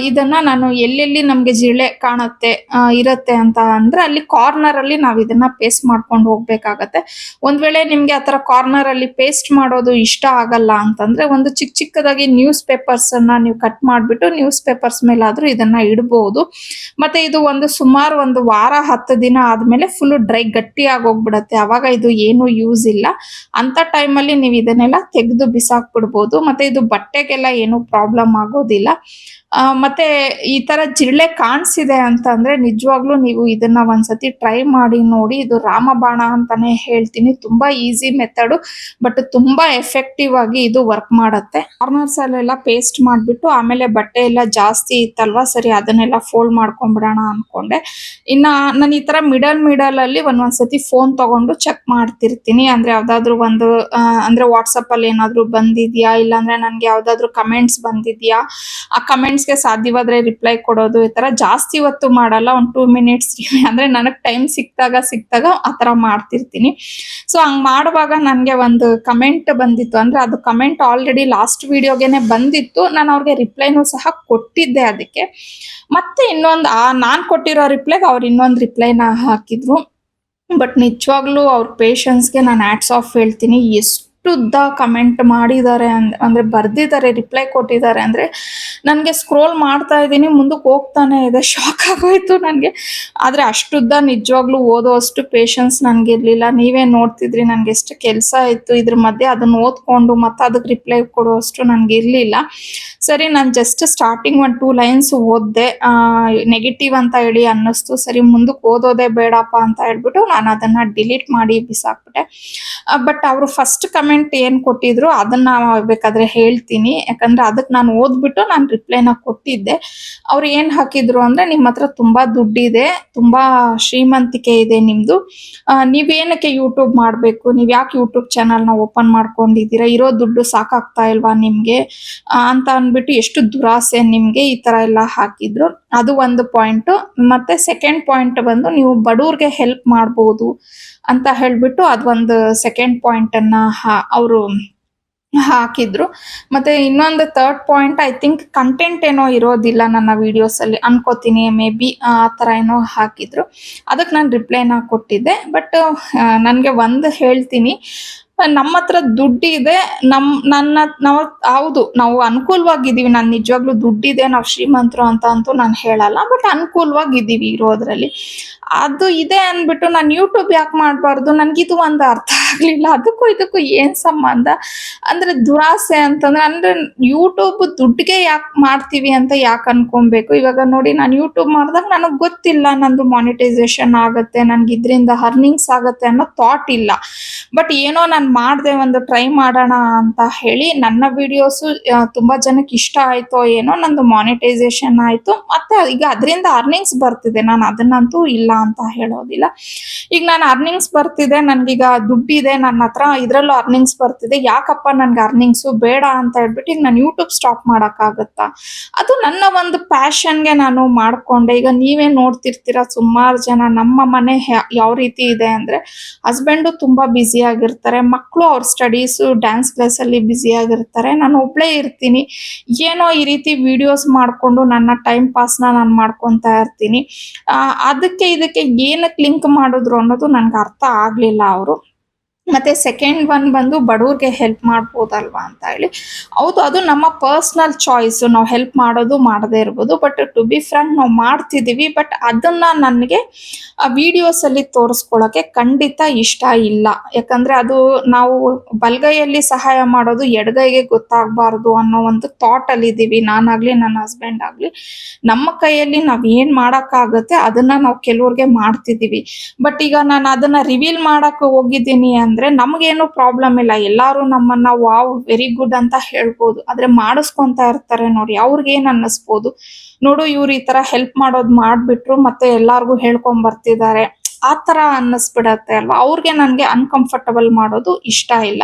ಇದನ್ನ ನಾನು ಎಲ್ಲೆಲ್ಲಿ ನಮ್ಗೆ ಜಿರಳೆ ಕಾಣುತ್ತೆ ಇರತ್ತೆ ಅಂತ ಅಂದ್ರೆ ಅಲ್ಲಿ ಕಾರ್ನರ್ ಅಲ್ಲಿ ನಾವ್ ಇದನ್ನ ಪೇಸ್ಟ್ ಮಾಡ್ಕೊಂಡು ಹೋಗ್ಬೇಕಾಗತ್ತೆ. ಒಂದ್ ವೇಳೆ ನಿಮ್ಗೆ ಆತರ ಕಾರ್ನರ್ ಅಲ್ಲಿ ಪೇಸ್ಟ್ ಮಾಡೋದು ಇಷ್ಟ ಆಗಲ್ಲ ಅಂತಂದ್ರೆ ಒಂದು ಚಿಕ್ಕದಾಗಿ ನ್ಯೂಸ್ ಪೇಪರ್ಸ್ ಅನ್ನ ನೀವು ಕಟ್ ಮಾಡ್ಬಿಟ್ಟು ನ್ಯೂಸ್ ಪೇಪರ್ಸ್ ಮೇಲಾದ್ರೂ ಇದನ್ನ ಇಡಬಹುದು. ಮತ್ತೆ ಇದು ಸುಮಾರು ಒಂದು ವಾರ 10 ದಿನ ಆದ್ಮೇಲೆ ಫುಲ್ ಡ್ರೈ ಗಟ್ಟಿ ಆಗೋಗ್ಬಿಡತ್ತೆ. ಅವಾಗ ಇದು ಏನು ಯೂಸ್ ಇಲ್ಲ. ಅಂತ ಟೈಮಲ್ಲಿ ನೀವು ಇದನ್ನೆಲ್ಲ ತೆಗೆದು ಬಿಸಾಕ್ಬಿಡ್ಬೋದು. ಮತ್ತೆ ಇದು ಬಟ್ಟೆಗೆಲ್ಲ ಏನು ಪ್ರಾಬ್ಲಮ್ ಆಗೋದಿಲ್ಲ. ಮತ್ತೆ ಈ ತರ ಜಿರಳೆ ಕಾಣಿಸಿದೆ ಅಂತ ಅಂದ್ರೆ ನಿಜವಾಗ್ಲೂ ನೀವು ಇದನ್ನ ಒಂದ್ಸತಿ ಟ್ರೈ ಮಾಡಿ ನೋಡಿ. ಇದು ರಾಮಬಾಣ ಅಂತಾನೆ ಹೇಳ್ತೀನಿ. ತುಂಬಾ ಈಸಿ ಮೆಥಡ್, ಬಟ್ ತುಂಬಾ ಎಫೆಕ್ಟಿವ್ ಆಗಿ ಇದು ವರ್ಕ್ ಮಾಡತ್ತೆ. ಕಾರ್ನರ್ಸ್ ಅಲ್ಲೆಲ್ಲ ಪೇಸ್ಟ್ ಮಾಡ್ಬಿಟ್ಟು ಆಮೇಲೆ ಬಟ್ಟೆ ಎಲ್ಲ ಜಾಸ್ತಿ ಇತ್ತಲ್ವಾ, ಸರಿ ಅದನ್ನೆಲ್ಲ ಫೋಲ್ಡ್ ಮಾಡ್ಕೊಂಡ್ಬಿಡೋಣ ಅನ್ಕೊಂಡೆ. ಇನ್ನ ನಾನು ಈ ತರ ಮಿಡಲ್ ಅಲ್ಲಿ ಒಂದೊಂದ್ಸತಿ ಫೋನ್ ತಗೊಂಡು ಚೆಕ್ ಮಾಡ್ತಿರ್ತೀನಿ. ಅಂದ್ರೆ ಯಾವ್ದಾದ್ರು ಒಂದು ಅಂದ್ರೆ ವಾಟ್ಸಪ್ ಅಲ್ಲಿ ಏನಾದ್ರು ಬಂದಿದ್ಯಾ, ಇಲ್ಲಾಂದ್ರೆ ನನ್ಗೆ ಯಾವ್ದಾದ್ರು ಕಮೆಂಟ್ಸ್ ಬಂದಿದ್ಯಾ, ಆ ಕಮೆಂಟ್ಸ್ಗೆ ಸಾಧ್ಯವಾದ್ರೆ ರಿಪ್ಲೈ ಕೊಡೋದು. ಈ ತರ ಜಾಸ್ತಿ ಹೊತ್ತು ಮಾಡಲ್ಲ, ಒಂದು 2 ಮಿನಿಟ್ಸ್ ಅಂದ್ರೆ ನನಗ್ ಟೈಮ್ ಸಿಕ್ತಾಗ ಆತರ ಮಾಡ್ತಿರ್ತೀನಿ. ಸೊ ಹಂಗ್ ಮಾಡುವಾಗ ನನ್ಗೆ ಒಂದು ಕಮೆಂಟ್ ಬಂದಿತ್ತು. ಅಂದ್ರೆ ಅದು ಕಮೆಂಟ್ ಆಲ್ರೆಡಿ ಲಾಸ್ಟ್ ವಿಡಿಯೋಗೆನೆ ಬಂದಿತ್ತು. ನಾನು ಅವ್ರಿಗೆ ರಿಪ್ಲೈನೂ ಸಹ ಕೊಟ್ಟಿದ್ದೆ. ಅದಕ್ಕೆ ಮತ್ತೆ ಇನ್ನೊಂದು ನಾನ್ ಕೊಟ್ಟಿರೋ ರಿಪ್ಲೈಗೆ ಅವ್ರು ಇನ್ನೊಂದು ರಿಪ್ಲೈನ ಹಾಕಿದ್ರು. ಬಟ್ ನಿಜವಾಗ್ಲೂ ಅವ್ರ ಪೇಷನ್ಸ್ಗೆ ನಾನು ಹ್ಯಾಟ್ಸ್ ಆಫ್ ಹೇಳ್ತೀನಿ. ಎಷ್ಟು ಉದ್ದ ಕಮೆಂಟ್ ಮಾಡಿದ್ದಾರೆ ಅಂದ್ರೆ ಬರ್ದಿದ್ದಾರೆ, ರಿಪ್ಲೈ ಕೊಟ್ಟಿದ್ದಾರೆ. ಅಂದ್ರೆ ನನಗೆ ಸ್ಕ್ರೋಲ್ ಮಾಡ್ತಾ ಇದ್ದೀನಿ, ಮುಂದಕ್ಕೆ ಹೋಗ್ತಾನೆ ಇದೆ. ಶಾಕ್ ಆಗೋಯ್ತು ನನಗೆ. ಆದ್ರೆ ಅಷ್ಟುದ್ದ ನಿಜವಾಗ್ಲೂ ಓದೋ ಅಷ್ಟು ಪೇಷನ್ಸ್ ನನ್ಗಿರ್ಲಿಲ್ಲ. ನೀವೇ ನೋಡ್ತಿದ್ರಿ ನನ್ಗೆ ಎಷ್ಟು ಕೆಲಸ ಇತ್ತು ಇದ್ರ ಮಧ್ಯೆ. ಅದನ್ನ ಓದ್ಕೊಂಡು ಮತ್ತೆ ಅದಕ್ಕೆ ರಿಪ್ಲೈ ಕೊಡುವಷ್ಟು ನನ್ಗಿರ್ಲಿಲ್ಲ. ಸರಿ, ನಾನು ಜಸ್ಟ್ ಸ್ಟಾರ್ಟಿಂಗ್ 1-2 ಲೈನ್ಸ್ ಓದ್ದೆ. ನೆಗೆಟಿವ್ ಅಂತ ಹೇಳಿ ಅನ್ನಿಸ್ತು. ಸರಿ, ಮುಂದಕ್ಕೆ ಓದೋದೇ ಬೇಡಪ್ಪ ಅಂತ ಹೇಳ್ಬಿಟ್ಟು ನಾನು ಅದನ್ನ ಡಿಲೀಟ್ ಮಾಡಿ ಬಿಸಾಕ್ಬಿಟ್ಟೆ. ಬಟ್ ಅವರು ಫಸ್ಟ್ ಕಮೆಂಟ್ ಕಾಮೆಂಟ್ ಏನ್ ಕೊಟ್ಟಿದ್ರು ಅದನ್ನ ಬೇಕಾದ್ರೆ ಹೇಳ್ತೀನಿ. ಯಾಕಂದ್ರೆ ಅದಕ್ಕೆ ನಾನು ಓದ್ಬಿಟ್ಟು ನಾನು ರಿಪ್ಲೈನ ಕೊಟ್ಟಿದ್ದೆ. ಅವ್ರು ಏನ್ ಹಾಕಿದ್ರು ಅಂದ್ರೆ, ನಿಮ್ಮ ಹತ್ರ ತುಂಬಾ ದುಡ್ಡಿದೆ, ತುಂಬಾ ಶ್ರೀಮಂತಿಕೆ ಇದೆ ನಿಮ್ದು, ನೀವೇನಕ್ಕೆ ಯೂಟ್ಯೂಬ್ ಮಾಡ್ಬೇಕು, ನೀವ್ ಯಾಕೆ ಯೂಟ್ಯೂಬ್ ಚಾನಲ್ ನ ಓಪನ್ ಮಾಡ್ಕೊಂಡಿದ್ದೀರಾ, ಇರೋ ದುಡ್ಡು ಸಾಕಾಗ್ತಾ ಇಲ್ವಾ ನಿಮ್ಗೆ ಅಂತ ಅಂದ್ಬಿಟ್ಟು, ಎಷ್ಟು ದುರಾಸೆ ನಿಮ್ಗೆ, ಈ ತರ ಎಲ್ಲ ಹಾಕಿದ್ರು. ಅದು ಒಂದು ಪಾಯಿಂಟ್. ಮತ್ತೆ ಸೆಕೆಂಡ್ ಪಾಯಿಂಟ್ ಬಂದು, ನೀವು ಬಡವ್ರಿಗೆ ಹೆಲ್ಪ್ ಮಾಡ್ಬೋದು ಅಂತ ಹೇಳ್ಬಿಟ್ಟು ಅದೊಂದು ಸೆಕೆಂಡ್ ಪಾಯಿಂಟ್ ಅನ್ನ ಅವರು ಹಾಕಿದ್ರು. ಮತ್ತೆ ಇನ್ನೊಂದು third point, I think content ಏನೋ ಇರೋದಿಲ್ಲ ನನ್ನ ವಿಡಿಯೋಸ್ ಅಲ್ಲಿ ಅನ್ಕೋತೀನಿ, ಮೇ ಬಿ ಆ ತರ ಏನೋ ಹಾಕಿದ್ರು. ಅದಕ್ಕೆ ನಾನು ರಿಪ್ಲೈನ ಕೊಟ್ಟಿದ್ದೆ. ಬಟ್ ನನ್ಗೆ ಒಂದು ಹೇಳ್ತೀನಿ, ನಮ್ಮ ಹತ್ರ ದುಡ್ಡಿದೆ, ನಾವು ಹೌದು ನಾವು ಅನುಕೂಲವಾಗಿದ್ದೀವಿ. ನಾನು ನಿಜವಾಗ್ಲೂ ದುಡ್ಡಿದೆ, ನಾವು ಶ್ರೀಮಂತರು ಅಂತ ಅಂತೂ ನಾನು ಹೇಳಲ್ಲ, ಬಟ್ ಅನುಕೂಲವಾಗಿದ್ದೀವಿ ಇರೋದ್ರಲ್ಲಿ. ಅದು ಇದೆ ಅಂದ್ಬಿಟ್ಟು ನಾನು ಯೂಟ್ಯೂಬ್ ಯಾಕೆ ಮಾಡಬಾರ್ದು, ನನ್ಗಿದು ಒಂದು ಅರ್ಥ ಆಗ್ಲಿಲ್ಲ. ಅದಕ್ಕೂ ಇದಕ್ಕೂ ಏನ್ ಸಂಬಂಧ ಅಂದ್ರೆ, ದುರಾಸೆ ಅಂತಂದ್ರೆ, ಅಂದ್ರೆ ಯೂಟ್ಯೂಬ್ ದುಡ್ಡಿಗೆ ಯಾಕೆ ಮಾಡ್ತೀವಿ ಅಂತ ಯಾಕೆ ಅನ್ಕೊಬೇಕು. ಇವಾಗ ನೋಡಿ, ನಾನು ಯೂಟ್ಯೂಬ್ ಮಾಡಿದಾಗ ನನಗೆ ಗೊತ್ತಿಲ್ಲ ನಂದು ಮಾನಿಟೈಸೇಷನ್ ಆಗತ್ತೆ, ನನ್ಗೆ ಇದರಿಂದ ಅರ್ನಿಂಗ್ಸ್ ಆಗತ್ತೆ ಅನ್ನೋ ಥಾಟ್ ಇಲ್ಲ. ಬಟ್ ಏನೋ ನಾನು ಮಾಡಿದೆ, ಒಂದು ಟ್ರೈ ಮಾಡೋಣ ಅಂತ ಹೇಳಿ ನನ್ನ ವಿಡಿಯೋಸು ತುಂಬಾ ಜನಕ್ಕೆ ಇಷ್ಟ ಆಯ್ತೋ ಏನೋ, ನಂದು ಮಾನಿಟೈಸೇಷನ್ ಆಯ್ತು, ಮತ್ತೆ ಈಗ ಅದರಿಂದ ಅರ್ನಿಂಗ್ಸ್ ಬರ್ತಿದೆ. ನಾನು ಅದನ್ನಂತೂ ಇಲ್ಲ ಅಂತ ಹೇಳೋದಿಲ್ಲ. ಈಗ ನಾನು ಅರ್ನಿಂಗ್ಸ್ ಬರ್ತಿದೆ, ನನ್ಗೀಗ ದುಡ್ಡಿದೆ ನನ್ನ ಹತ್ರ, ಇದ್ರಲ್ಲೂ ಅರ್ನಿಂಗ್ಸ್ ಬರ್ತಿದೆ, ಯಾಕಪ್ಪ ನನ್ಗೆ ಅರ್ನಿಂಗ್ಸು ಬೇಡ ಅಂತ ಹೇಳ್ಬಿಟ್ಟು ಈಗ ನಾನು ಯೂಟ್ಯೂಬ್ ಸ್ಟಾಪ್ ಮಾಡಕ್ಕಾಗತ್ತಾ? ಅದು ನನ್ನ ಒಂದು ಪ್ಯಾಷನ್ಗೆ ನಾನು ಮಾಡ್ಕೊಂಡೆ. ಈಗ ನೀವೇ ನೋಡ್ತಿರ್ತೀರಾ, ಸುಮಾರು ಜನ ನಮ್ಮ ಮನೆ ಯಾವ ರೀತಿ ಇದೆ ಅಂದ್ರೆ, ಹಸ್ಬೆಂಡು ತುಂಬಾ ಬ್ಯುಸಿ ಆಗಿರ್ತಾರೆ, ಮಕ್ಕಳು ಅವ್ರ ಸ್ಟಡೀಸು ಡ್ಯಾನ್ಸ್ ಕ್ಲಾಸ್ ಅಲ್ಲಿ ಬ್ಯುಸಿ ಆಗಿರ್ತಾರೆ, ನಾನು ಒಬ್ಳೇ ಇರ್ತೀನಿ. ಏನೋ ಈ ರೀತಿ ವಿಡಿಯೋಸ್ ಮಾಡ್ಕೊಂಡು ನನ್ನ ಟೈಮ್ ಪಾಸ್ನ ನಾನು ಮಾಡ್ಕೊತಾ ಇರ್ತೀನಿ. ಅದಕ್ಕೆ ಇದಕ್ಕೆ ಏನಕ್ಕೆ ಲಿಂಕ್ ಮಾಡಿದ್ರು ಅನ್ನೋದು ನನ್ಗೆ ಅರ್ಥ ಆಗ್ಲಿಲ್ಲ ಅವರು. ಮತ್ತೆ ಸೆಕೆಂಡ್ ಒನ್ ಬಂದು, ಬಡವ್ರಿಗೆ ಹೆಲ್ಪ್ ಮಾಡ್ಬೋದಲ್ವಾ ಅಂತ ಹೇಳಿ. ಹೌದು, ಅದು ನಮ್ಮ ಪರ್ಸ್ನಲ್ ಚಾಯ್ಸ್, ನಾವು ಹೆಲ್ಪ್ ಮಾಡೋದು ಮಾಡದೇ ಇರ್ಬೋದು. ಬಟ್ ಟು ಬಿ ಫ್ರಾಂಕ್, ನಾವು ಮಾಡ್ತಿದೀವಿ. ಬಟ್ ಅದನ್ನ ನನಗೆ ವಿಡಿಯೋಸ್ ಅಲ್ಲಿ ತೋರಿಸ್ಕೊಳಕ್ಕೆ ಖಂಡಿತ ಇಷ್ಟ ಇಲ್ಲ. ಯಾಕಂದ್ರೆ ಅದು ನಾವು ಬಲಗೈಯಲ್ಲಿ ಸಹಾಯ ಮಾಡೋದು ಎಡಗೈಗೆ ಗೊತ್ತಾಗಬಾರ್ದು ಅನ್ನೋ ಒಂದು ಥಾಟ್ ಅಲ್ಲಿ ಇದೀವಿ, ನಾನಾಗ್ಲಿ ನನ್ನ ಹಸ್ಬೆಂಡ್ ಆಗ್ಲಿ. ನಮ್ಮ ಕೈಯಲ್ಲಿ ನಾವ್ ಏನ್ ಮಾಡಕ್ಕಾಗತ್ತೆ ಅದನ್ನ ನಾವು ಕೆಲವ್ರಿಗೆ ಮಾಡ್ತಿದೀವಿ. ಬಟ್ ಈಗ ನಾನು ಅದನ್ನ ರಿವೀಲ್ ಮಾಡಕ್ ಹೋಗಿದ್ದೀನಿ ಅಂದ್ರೆ, ನಮಗೇನು ಪ್ರಾಬ್ಲಮ್ ಇಲ್ಲ, ಎಲ್ಲಾರು ನಮ್ಮನ್ನ ವಾವ್ ವೆರಿ ಗುಡ್ ಅಂತ ಹೇಳ್ಬೋದು. ಆದ್ರೆ ಮಾಡಿಸ್ಕೊಂತ ಇರ್ತಾರೆ ನೋಡಿ, ಅವ್ರಿಗೆ ಏನ್ ಅನ್ನಿಸ್ಬೋದು, ನೋಡು ಇವ್ರು ಈ ತರ ಹೆಲ್ಪ್ ಮಾಡೋದ್ ಮಾಡ್ಬಿಟ್ರು ಮತ್ತೆ ಎಲ್ಲಾರ್ಗು ಹೇಳ್ಕೊಂಡ್ ಬರ್ತಿದ್ದಾರೆ, ಆ ತರ ಅನ್ನಿಸ್ಬಿಡತ್ತೆ ಅಲ್ವಾ. ಅವ್ರಿಗೆ ನನ್ಗೆ ಅನ್ಕಂಫರ್ಟಬಲ್ ಮಾಡೋದು ಇಷ್ಟ ಇಲ್ಲ.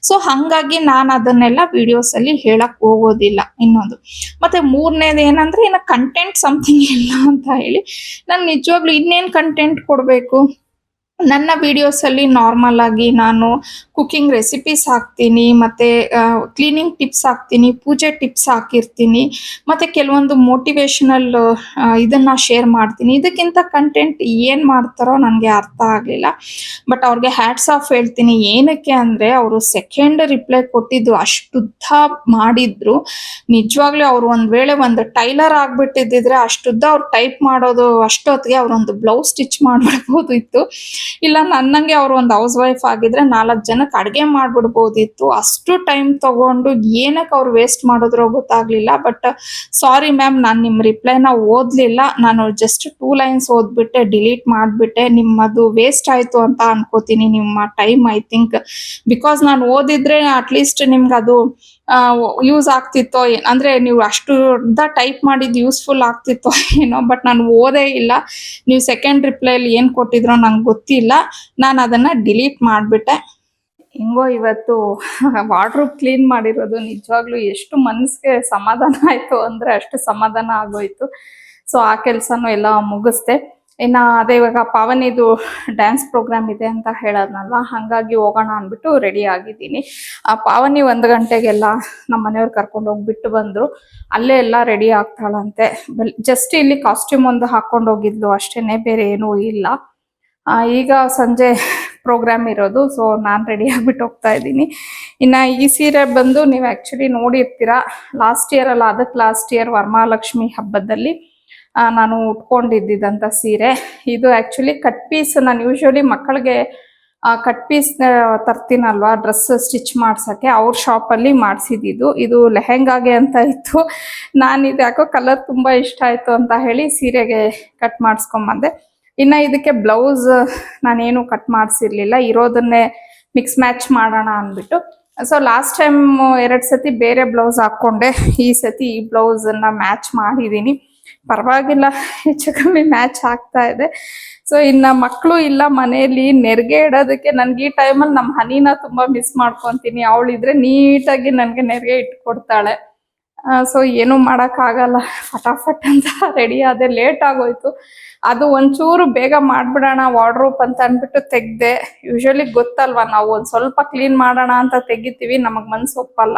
ಸೊ ಹಂಗಾಗಿ ನಾನು ಅದನ್ನೆಲ್ಲ ವಿಡಿಯೋಸ್ ಅಲ್ಲಿ ಹೇಳಕ್ ಹೋಗೋದಿಲ್ಲ. ಇನ್ನೊಂದು ಮತ್ತೆ ಮೂರನೇದು ಏನಂದ್ರೆ, ಇನ್ನ ಕಂಟೆಂಟ್ ಸಮಥಿಂಗ್ ಇಲ್ಲ ಅಂತ ಹೇಳಿ, ನಾನು ನಿಜವಾಗ್ಲೂ ಇನ್ನೇನ್ ಕಂಟೆಂಟ್ ಕೊಡ್ಬೇಕು. ನನ್ನ ವಿಡಿಯೋಸ್ ಅಲ್ಲಿ ನಾರ್ಮಲ್ ಆಗಿ ನಾನು ಕುಕಿಂಗ್ ರೆಸಿಪೀಸ್ ಹಾಕ್ತೀನಿ, ಮತ್ತೆ ಕ್ಲೀನಿಂಗ್ ಟಿಪ್ಸ್ ಹಾಕ್ತೀನಿ, ಪೂಜೆ ಟಿಪ್ಸ್ ಹಾಕಿರ್ತೀನಿ, ಮತ್ತೆ ಕೆಲವೊಂದು ಮೋಟಿವೇಶನಲ್ ಇದನ್ನ ಶೇರ್ ಮಾಡ್ತೀನಿ. ಇದಕ್ಕಿಂತ ಕಂಟೆಂಟ್ ಏನ್ ಮಾಡ್ತಾರೋ ನನಗೆ ಅರ್ಥ ಆಗ್ಲಿಲ್ಲ. ಬಟ್ ಅವ್ರಿಗೆ ಹ್ಯಾಟ್ಸ್ ಆಫ್ ಹೇಳ್ತೀನಿ. ಏನಕ್ಕೆ ಅಂದ್ರೆ, ಅವರು ಸೆಕೆಂಡ್ ರಿಪ್ಲೈ ಕೊಟ್ಟಿದ್ದು ಅಷ್ಟುದ್ದ ಮಾಡಿದ್ರು. ನಿಜವಾಗ್ಲೂ ಅವ್ರು ಒಂದ್ ವೇಳೆ ಒಂದು ಟೈಲರ್ ಆಗ್ಬಿಟ್ಟಿದ್ರೆ ಅಷ್ಟುದ್ದ ಅವ್ರು ಟೈಪ್ ಮಾಡೋದು ಅಷ್ಟೊತ್ತಿಗೆ ಅವ್ರೊಂದು ಬ್ಲೌಸ್ ಸ್ಟಿಚ್ ಮಾಡ್ಬಿಡ್ಬೋದು ಇತ್ತು. ಇಲ್ಲ ನನ್ನಂಗೆ ಅವ್ರು ಒಂದು ಹೌಸ್ ವೈಫ್ ಆಗಿದ್ರೆ 4 ಜನಕ್ಕೆ ಅಡ್ಗೆ ಮಾಡ್ಬಿಡ್ಬೋದಿತ್ತು. ಅಷ್ಟು ಟೈಮ್ ತಗೊಂಡು ಏನಕ್ಕೆ ಅವ್ರು ವೇಸ್ಟ್ ಮಾಡಿದ್ರೋ ಗೊತ್ತಾಗ್ಲಿಲ್ಲ. ಬಟ್ ಸಾರಿ ಮ್ಯಾಮ್, ನಾನು ನಿಮ್ ರಿಪ್ಲೈನ ಓದ್ಲಿಲ್ಲ, ನಾನು ಜಸ್ಟ್ 2 ಲೈನ್ಸ್ ಓದ್ಬಿಟ್ಟೆ, ಡಿಲೀಟ್ ಮಾಡ್ಬಿಟ್ಟೆ. ನಿಮ್ಮದು ವೇಸ್ಟ್ ಆಯ್ತು ಅಂತ ಅನ್ಕೋತೀನಿ, ನಿಮ್ಮ ಟೈಮ್. ಐ ಥಿಂಕ್ ಬಿಕಾಸ್ ನಾನು ಓದಿದ್ರೆ ಅಟ್ಲೀಸ್ಟ್ ನಿಮ್ಗೆ ಅದು ಯೂಸ್ ಆಗ್ತಿತ್ತೋ, ಅಂದ್ರೆ ನೀವು ಅಷ್ಟು ಟೈಪ್ ಮಾಡಿದ್ ಯೂಸ್ಫುಲ್ ಆಗ್ತಿತ್ತೋ ಏನೋ. ಬಟ್ ನಾನು ಓದೇ ಇಲ್ಲ. ನೀವು ಸೆಕೆಂಡ್ ರಿಪ್ಲೈಲಿ ಏನ್ ಕೊಟ್ಟಿದ್ರೋ ನಂಗೆ ಗೊತ್ತಿಲ್ಲ, ನಾನು ಅದನ್ನ ಡಿಲೀಟ್ ಮಾಡ್ಬಿಟ್ಟೆ. ಹೆಂಗೋ ಇವತ್ತು ವಾರ್ಡ್ರೋಬ್ ಕ್ಲೀನ್ ಮಾಡಿರೋದು ನಿಜವಾಗ್ಲೂ ಎಷ್ಟು ಮನಸ್ಸಿಗೆ ಸಮಾಧಾನ ಆಯ್ತು ಅಂದ್ರೆ ಅಷ್ಟು ಸಮಾಧಾನ ಆಗೋಯ್ತು. ಸೊ ಆ ಕೆಲಸನೂ ಎಲ್ಲ ಮುಗಿಸ್ದೆ. ಇನ್ನು ಅದೇ ಇವಾಗ ಪಾವನಿದು ಡ್ಯಾನ್ಸ್ ಪ್ರೋಗ್ರಾಮ್ ಇದೆ ಅಂತ ಹೇಳೋದ್ನಲ್ವ, ಹಾಗಾಗಿ ಹೋಗೋಣ ಅಂದ್ಬಿಟ್ಟು ರೆಡಿ ಆಗಿದ್ದೀನಿ. ಆ ಪಾವನಿ 1 ಗಂಟೆಗೆಲ್ಲ ನಮ್ಮ ಮನೆಯವ್ರು ಕರ್ಕೊಂಡು ಹೋಗ್ಬಿಟ್ಟು ಬಂದರು. ಅಲ್ಲೇ ಎಲ್ಲ ರೆಡಿ ಆಗ್ತಾಳಂತೆ. ಜಸ್ಟ್ ಇಲ್ಲಿ ಕಾಸ್ಟ್ಯೂಮ್ ಒಂದು ಹಾಕೊಂಡು ಹೋಗಿದ್ಲು ಅಷ್ಟೇನೆ, ಬೇರೆ ಏನೂ ಇಲ್ಲ. ಈಗ ಸಂಜೆ ಪ್ರೋಗ್ರಾಮ್ ಇರೋದು. ಸೊ ನಾನು ರೆಡಿ ಆಗಿಬಿಟ್ಟು ಹೋಗ್ತಾ ಇದ್ದೀನಿ. ಇನ್ನು ಈ ಸೀರೆ ಬಂದು ನೀವು ಆ್ಯಕ್ಚುಲಿ ನೋಡಿರ್ತೀರ, ಲಾಸ್ಟ್ ಇಯರ್ ಅಲ್ಲ, ಅದಕ್ಕೆ ಲಾಸ್ಟ್ ಇಯರ್ ವರಮಹಾಲಕ್ಷ್ಮಿ ಹಬ್ಬದಲ್ಲಿ ನಾನು ಉಟ್ಕೊಂಡಿದ್ದಂಥ ಸೀರೆ ಇದು. ಆ್ಯಕ್ಚುಲಿ ಕಟ್ ಪೀಸ್, ನಾನು ಯೂಶ್ವಲಿ ಮಕ್ಕಳಿಗೆ ಕಟ್ ಪೀಸ್ ತರ್ತೀನಲ್ವಾ ಡ್ರೆಸ್ ಸ್ಟಿಚ್ ಮಾಡ್ಸೋಕ್ಕೆ, ಅವ್ರ ಶಾಪಲ್ಲಿ ಮಾಡಿಸಿದ್ದು. ಇದು ಲೆಹೆಂಗಾಗೆ ಅಂತ ಇತ್ತು. ನಾನು ಇದು ಯಾಕೋ ಕಲರ್ ತುಂಬ ಇಷ್ಟ ಆಯಿತು ಅಂತ ಹೇಳಿ ಸೀರೆಗೆ ಕಟ್ ಮಾಡಿಸ್ಕೊಂಬಂದೆ. ಇನ್ನು ಇದಕ್ಕೆ ಬ್ಲೌಸ್ ನಾನೇನು ಕಟ್ ಮಾಡಿಸಿರ್ಲಿಲ್ಲ, ಇರೋದನ್ನೇ ಮಿಕ್ಸ್ ಮ್ಯಾಚ್ ಮಾಡೋಣ ಅಂದ್ಬಿಟ್ಟು. ಸೊ ಲಾಸ್ಟ್ ಟೈಮ್ 2 ಸತಿ ಬೇರೆ ಬ್ಲೌಸ್ ಹಾಕ್ಕೊಂಡೆ, ಈ ಸತಿ ಈ ಬ್ಲೌಸನ್ನು ಮ್ಯಾಚ್ ಮಾಡಿದ್ದೀನಿ. ಪರವಾಗಿಲ್ಲ, ಹೆಚ್ಚು ಕಮ್ಮಿ ಮ್ಯಾಚ್ ಆಗ್ತಾ ಇದೆ. ಸೊ ಇನ್ನು ಮಕ್ಕಳು ಇಲ್ಲ ಮನೆಯಲ್ಲಿ, ನೆರಿಗೆ ಇಡೋದಕ್ಕೆ ನನಗೆ ಈ ಟೈಮಲ್ಲಿ ನಮ್ಮ ಹನಿನ ತುಂಬ ಮಿಸ್ ಮಾಡ್ಕೊತೀನಿ. ಅವಳಿದ್ರೆ ನೀಟಾಗಿ ನನಗೆ ನೆರಿಗೆ ಇಟ್ಕೊಡ್ತಾಳೆ. ಸೊ ಏನೂ ಮಾಡೋಕ್ಕಾಗಲ್ಲ, ಫಟಾಫಟ್ ಅಂತ ರೆಡಿ ಆದೆ. ಲೇಟ್ ಆಗೋಯ್ತು. ಅದು ಒಂಚೂರು ಬೇಗ ಮಾಡ್ಬಿಡೋಣ ವಾರ್ಡ್ರೋಬ್ ಅಂತ ಅಂದ್ಬಿಟ್ಟು ತೆಗ್ದೆ. ಯೂಶಲಿ ಗೊತ್ತಲ್ವಾ, ನಾವು ಒಂದು ಸ್ವಲ್ಪ ಕ್ಲೀನ್ ಮಾಡೋಣ ಅಂತ ತೆಗಿತೀವಿ, ನಮಗೆ ಮನ್ಸು ಒಪ್ಪಲ್ಲ,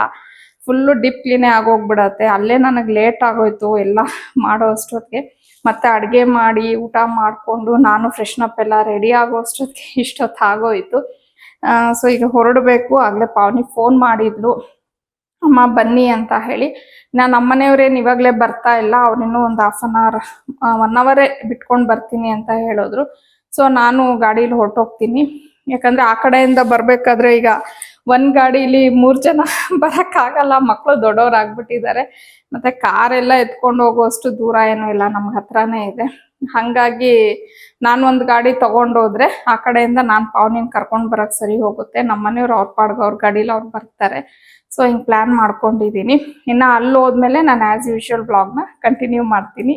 ಫುಲ್ಲು ಡೀಪ್ ಕ್ಲೀನೇ ಆಗೋಗ್ಬಿಡತ್ತೆ. ಅಲ್ಲೇ ನನಗೆ ಲೇಟ್ ಆಗೋಯ್ತು ಎಲ್ಲ ಮಾಡೋ ಅಷ್ಟೊತ್ತಿಗೆ. ಮತ್ತೆ ಅಡುಗೆ ಮಾಡಿ ಊಟ ಮಾಡಿಕೊಂಡು ನಾನು ಫ್ರೆಶ್ನಪ್ ಎಲ್ಲ ರೆಡಿ ಆಗೋ ಅಷ್ಟೊತ್ತಿಗೆ ಇಷ್ಟೊತ್ತು ಆಗೋಯ್ತು. ಸೊ ಈಗ ಹೊರಡಬೇಕು. ಆಗಲೇ ಪಾವನಿ ಫೋನ್ ಮಾಡಿದ್ಲು, ಅಮ್ಮ ಬನ್ನಿ ಅಂತ ಹೇಳಿ. ನಮ್ಮನೆಯವ್ರೇನು ಇವಾಗಲೇ ಬರ್ತಾ ಇಲ್ಲ, ಅವ್ರಿನ್ನೂ ಒಂದು 1 ಅವರೇ ಬಿಟ್ಕೊಂಡು ಬರ್ತೀನಿ ಅಂತ ಹೇಳಿದ್ರು. ಸೊ ನಾನು ಗಾಡೀಲಿ ಹೊರಟೋಗ್ತೀನಿ. ಯಾಕಂದರೆ ಆ ಕಡೆಯಿಂದ ಬರಬೇಕಾದ್ರೆ ಈಗ ಒಂದು ಗಾಡೀಲಿ 3 ಜನ ಬರೋಕ್ಕಾಗಲ್ಲ, ಮಕ್ಕಳು ದೊಡ್ಡವರಾಗ್ಬಿಟ್ಟಿದ್ದಾರೆ. ಮತ್ತು ಕಾರೆಲ್ಲ ಎತ್ಕೊಂಡು ಹೋಗುವಷ್ಟು ದೂರ ಏನೂ ಇಲ್ಲ, ನಮ್ಗೆ ಹತ್ರನೇ ಇದೆ. ಹಾಗಾಗಿ ನಾನು ಒಂದು ಗಾಡಿ ತೊಗೊಂಡೋದ್ರೆ ಆ ಕಡೆಯಿಂದ ನಾನು ಪಾವನಿನ ಕರ್ಕೊಂಡು ಬರೋಕ್ಕೆ ಸರಿ ಹೋಗುತ್ತೆ. ನಮ್ಮ ಮನೆಯವ್ರು ಅವ್ರ ಪಾಡ್ಗೆ ಅವ್ರ ಗಾಡೀಲಿ ಅವ್ರು ಬರ್ತಾರೆ. ಸೊ ಹಿಂಗೆ ಪ್ಲ್ಯಾನ್ ಮಾಡ್ಕೊಂಡಿದ್ದೀನಿ. ಇನ್ನು ಅಲ್ಲಿ ಹೋದ್ಮೇಲೆ ನಾನು ಆ್ಯಸ್ ಯೂಶುವಲ್ ಬ್ಲಾಗ್ನ ಕಂಟಿನ್ಯೂ ಮಾಡ್ತೀನಿ.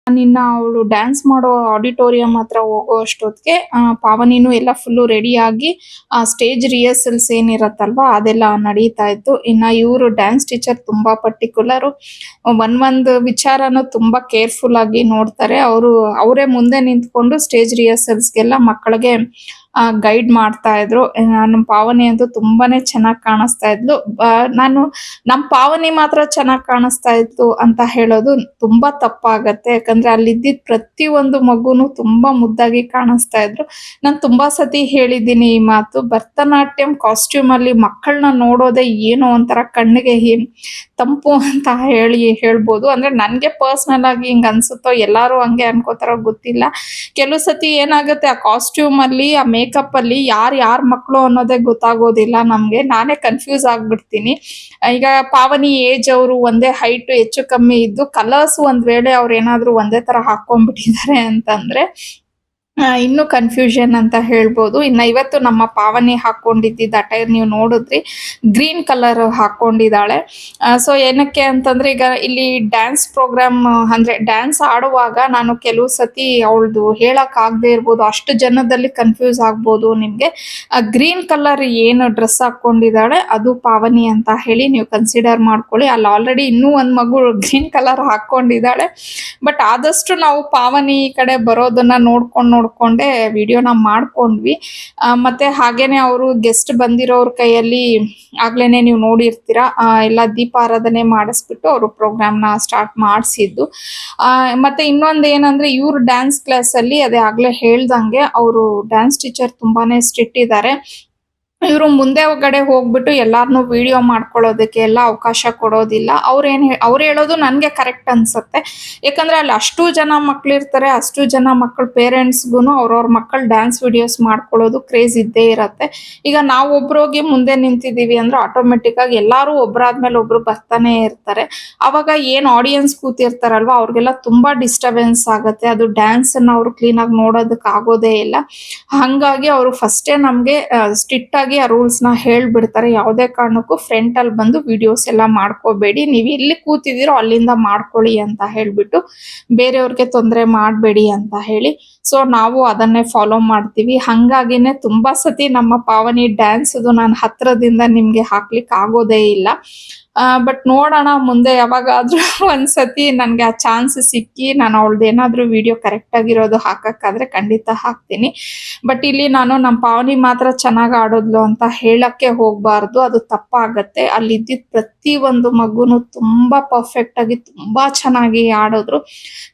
ನಿನ್ನ ಅವಳು ಡ್ಯಾನ್ಸ್ ಮಾಡೋ ಆಡಿಟೋರಿಯಂ ಹತ್ರ ಹೋಗೋ ಅಷ್ಟೊತ್ತಿಗೆ ಪಾವನಿನೂ ಎಲ್ಲ ಫುಲ್ಲು ರೆಡಿಯಾಗಿ ಸ್ಟೇಜ್ ರಿಹರ್ಸಲ್ಸ್ ಏನಿರತ್ತಲ್ವ ಅದೆಲ್ಲ ನಡೀತಾ ಇತ್ತು. ಇನ್ನು ಇವರು ಡ್ಯಾನ್ಸ್ ಟೀಚರ್ ತುಂಬ ಪರ್ಟಿಕ್ಯುಲರು, ಒಂದೊಂದು ವಿಚಾರನೂ ತುಂಬ ಕೇರ್ಫುಲ್ ಆಗಿ ನೋಡ್ತಾರೆ. ಅವರೇ ಮುಂದೆ ನಿಂತ್ಕೊಂಡು ಸ್ಟೇಜ್ ರಿಹರ್ಸಲ್ಸ್ಗೆಲ್ಲ ಮಕ್ಕಳಿಗೆ ಗೈಡ್ ಮಾಡ್ತಾ ಇದ್ರು. ನಮ್ಮ ಪಾವನಿ ಅಂತೂ ತುಂಬಾನೇ ಚೆನ್ನಾಗಿ ಕಾಣಿಸ್ತಾ ಇದ್ಲು. ನಮ್ಮ ಪಾವನಿ ಮಾತ್ರ ಚೆನ್ನಾಗಿ ಕಾಣಿಸ್ತಾ ಇತ್ತು ಅಂತ ಹೇಳೋದು ತುಂಬಾ ತಪ್ಪಾಗತ್ತೆ. ಯಾಕಂದ್ರೆ ಅಲ್ಲಿದ್ದಿದ್ ಪ್ರತಿಯೊಂದು ಮಗುನು ತುಂಬಾ ಮುದ್ದಾಗಿ ಕಾಣಿಸ್ತಾ ಇದ್ರು. ನಾನು ತುಂಬಾ ಸತಿ ಹೇಳಿದ್ದೀನಿ ಈ ಮಾತು, ಭರತನಾಟ್ಯಂ ಕಾಸ್ಟ್ಯೂಮ್ ಅಲ್ಲಿ ಮಕ್ಕಳನ್ನ ನೋಡೋದೇ ಏನೋ ಒಂಥರ ಕಣ್ಣಿಗೆ ತಂಪು ಅಂತ ಹೇಳ್ಬೋದು. ಅಂದ್ರೆ ನನ್ಗೆ ಪರ್ಸನಲ್ ಆಗಿ ಹಿಂಗ ಅನ್ಸುತ್ತೋ, ಎಲ್ಲಾರು ಹಂಗೆ ಅನ್ಕೋತಾರೋ ಗೊತ್ತಿಲ್ಲ. ಕೆಲವು ಸತಿ ಏನಾಗುತ್ತೆ, ಆ ಕಾಸ್ಟ್ಯೂಮ್ ಅಲ್ಲಿ ಆ ಮೇಕಪ್ ಅಲ್ಲಿ ಯಾರ್ ಮಕ್ಕಳು ಅನ್ನೋದೇ ಗೊತ್ತಾಗೋದಿಲ್ಲ ನಮ್ಗೆ. ನಾನೇ ಕನ್ಫ್ಯೂಸ್ ಆಗ್ಬಿಡ್ತೀನಿ. ಈಗ ಪಾವನಿ ಏಜ್ ಅವರು ಒಂದೇ ಹೈಟ್ ಹೆಚ್ಚು ಕಮ್ಮಿ ಇದ್ದು ಕಲರ್ಸ್ ಒಂದ್ ವೇಳೆ ಅವ್ರು ಏನಾದ್ರು ಒಂದೇ ತರ ಹಾಕೊಂಡ್ಬಿಟ್ಟಿದ್ದಾರೆ ಅಂತಂದ್ರೆ ಇನ್ನೂ ಕನ್ಫ್ಯೂಷನ್ ಅಂತ ಹೇಳ್ಬೋದು. ಇನ್ನು ಇವತ್ತು ನಮ್ಮ ಪಾವನಿ ಹಾಕೊಂಡಿದ್ದ ಅಟೈರ್ ನೀವು ನೋಡಿದ್ರಿ, ಗ್ರೀನ್ ಕಲರ್ ಹಾಕೊಂಡಿದ್ದಾಳೆ. ಸೊ ಏನಕ್ಕೆ ಅಂತಂದ್ರೆ ಈಗ ಇಲ್ಲಿ ಡ್ಯಾನ್ಸ್ ಪ್ರೋಗ್ರಾಮ್ ಅಂದ್ರೆ ಡ್ಯಾನ್ಸ್ ಆಡುವಾಗ ನಾನು ಕೆಲವು ಸತಿ ಅವಳದು ಹೇಳಕ್ ಆಗದೆ ಇರ್ಬೋದು, ಅಷ್ಟು ಜನದಲ್ಲಿ ಕನ್ಫ್ಯೂಸ್ ಆಗ್ಬೋದು ನಿಮ್ಗೆ. ಗ್ರೀನ್ ಕಲರ್ ಏನು ಡ್ರೆಸ್ ಹಾಕೊಂಡಿದ್ದಾಳೆ ಅದು ಪಾವನಿ ಅಂತ ಹೇಳಿ ನೀವು ಕನ್ಸಿಡರ್ ಮಾಡ್ಕೊಳ್ಳಿ. ಅಲ್ಲಿ ಆಲ್ರೆಡಿ ಇನ್ನೂ ಒಂದ್ ಮಗು ಗ್ರೀನ್ ಕಲರ್ ಹಾಕೊಂಡಿದ್ದಾಳೆ. ಬಟ್ ಆದಷ್ಟು ನಾವು ಪಾವನಿ ಈ ಕಡೆ ಬರೋದನ್ನ ನೋಡ್ಕೊಂಡೆ ವಿಡಿಯೋನ ಮಾಡ್ಕೊಂಡ್ವಿ. ಮತ್ತೆ ಹಾಗೇನೆ ಅವರು ಗೆಸ್ಟ್ ಬಂದಿರೋರ್ ಕೈಯಲ್ಲಿ ಆಗ್ಲೇನೆ ನೀವು ನೋಡಿರ್ತೀರಾ, ಎಲ್ಲ ದೀಪಾರಾಧನೆ ಮಾಡಿಸ್ಬಿಟ್ಟು ಅವರು ಪ್ರೋಗ್ರಾಮ್ನ ಸ್ಟಾರ್ಟ್ ಮಾಡಿಸಿದ್ದು. ಮತ್ತೆ ಇನ್ನೊಂದು ಏನಂದ್ರೆ ಇವ್ರು ಡ್ಯಾನ್ಸ್ ಕ್ಲಾಸ್ ಅಲ್ಲಿ ಅದೇ ಆಗ್ಲೇ ಹೇಳ್ದಂಗೆ ಅವರು ಡ್ಯಾನ್ಸ್ ಟೀಚರ್ ತುಂಬಾನೇ ಸ್ಟ್ರಿಕ್ಟ್ ಇದ್ದಾರೆ. ಇವರು ಮುಂದೆ ಒಳಗಡೆ ಹೋಗ್ಬಿಟ್ಟು ಎಲ್ಲಾರನ್ನೂ ವಿಡಿಯೋ ಮಾಡ್ಕೊಳ್ಳೋದಕ್ಕೆ ಎಲ್ಲ ಅವಕಾಶ ಕೊಡೋದಿಲ್ಲ. ಅವ್ರು ಹೇಳೋದು ನನಗೆ ಕರೆಕ್ಟ್ ಅನ್ಸುತ್ತೆ. ಯಾಕಂದ್ರೆ ಅಲ್ಲಿ ಅಷ್ಟು ಜನ ಮಕ್ಳಿರ್ತಾರೆ, ಅಷ್ಟು ಜನ ಮಕ್ಕಳ ಪೇರೆಂಟ್ಸ್ಗೂ ಅವ್ರವ್ರ ಮಕ್ಕಳು ಡ್ಯಾನ್ಸ್ ವಿಡಿಯೋಸ್ ಮಾಡ್ಕೊಳ್ಳೋದು ಕ್ರೇಜ್ ಇದ್ದೇ ಇರತ್ತೆ. ಈಗ ನಾವು ಒಬ್ರೋಗಿ ಮುಂದೆ ನಿಂತಿದ್ದೀವಿ ಅಂದ್ರೆ ಆಟೋಮೆಟಿಕ್ ಆಗಿ ಎಲ್ಲಾರು ಒಬ್ರಾದ್ಮೇಲೆ ಒಬ್ರು ಬರ್ತಾನೆ ಇರ್ತಾರೆ. ಅವಾಗ ಏನ್ ಆಡಿಯನ್ಸ್ ಕೂತಿರ್ತಾರಲ್ವಾ ಅವ್ರಿಗೆಲ್ಲ ತುಂಬಾ ಡಿಸ್ಟರ್ಬೆನ್ಸ್ ಆಗುತ್ತೆ. ಅದು ಡ್ಯಾನ್ಸ್ ಅನ್ನ ಅವರು ಕ್ಲೀನ್ ಆಗಿ ನೋಡೋದಕ್ಕೆ ಆಗೋದೇ ಇಲ್ಲ. ಹಂಗಾಗಿ ಅವರು ಫಸ್ಟೇ ನಮ್ಗೆ ಸ್ಟ್ರಿಕ್ಟ್ ಆಗಿ ಆ ರೂಲ್ಸ್ ನ ಹೇಳ್ಬಿಡ್ತಾರೆ. ಯಾವುದೇ ಕಾರಣಕ್ಕೂ ಫ್ರಂಟ್ ಅಲ್ಲಿ ಬಂದು ವಿಡಿಯೋಸ್ ಎಲ್ಲ ಮಾಡ್ಕೋಬೇಡಿ, ನೀವು ಎಲ್ಲಿ ಕೂತಿದ್ದೀರೋ ಅಲ್ಲಿಂದ ಮಾಡ್ಕೊಳ್ಳಿ ಅಂತ ಹೇಳ್ಬಿಟ್ಟು, ಬೇರೆಯವ್ರಿಗೆ ತೊಂದರೆ ಮಾಡಬೇಡಿ ಅಂತ ಹೇಳಿ. ಸೊ ನಾವು ಅದನ್ನೇ ಫಾಲೋ ಮಾಡ್ತೀವಿ. ಹಂಗಾಗಿನೇ ತುಂಬಾ ಸತಿ ನಮ್ಮ ಪಾವನಿ ಡ್ಯಾನ್ಸ್ ನಾನು ಹತ್ರದಿಂದ ನಿಮ್ಗೆ ಹಾಕ್ಲಿಕ್ಕೆ ಆಗೋದೇ ಇಲ್ಲ. ಬಟ್ ನೋಡೋಣ ಮುಂದೆ ಯಾವಾಗಾದ್ರೂ ಒಂದ್ಸತಿ ನನ್ಗೆ ಆ ಚಾನ್ಸ್ ಸಿಕ್ಕಿ ನಾನು ಅವಳದ್ದು ಏನಾದ್ರೂ ವಿಡಿಯೋ ಕರೆಕ್ಟ್ ಆಗಿರೋದು ಹಾಕಕ್ಕಾದ್ರೆ ಖಂಡಿತ ಹಾಕ್ತೀನಿ. ಬಟ್ ಇಲ್ಲಿ ನಾನು ನಮ್ಮ ಪಾವನಿ ಮಾತ್ರ ಚೆನ್ನಾಗಿ ಆಡೋದ್ಲು ಅಂತ ಹೇಳಕ್ಕೆ ಹೋಗ್ಬಾರ್ದು, ಅದು ತಪ್ಪಾಗತ್ತೆ. ಅಲ್ಲಿ ಇದ್ದಿದ್ ಪ್ರತಿ ಒಂದು ಮಗುನು ತುಂಬಾ ಪರ್ಫೆಕ್ಟ್ ಆಗಿ ತುಂಬಾ ಚೆನ್ನಾಗಿ ಆಡೋದ್ರು.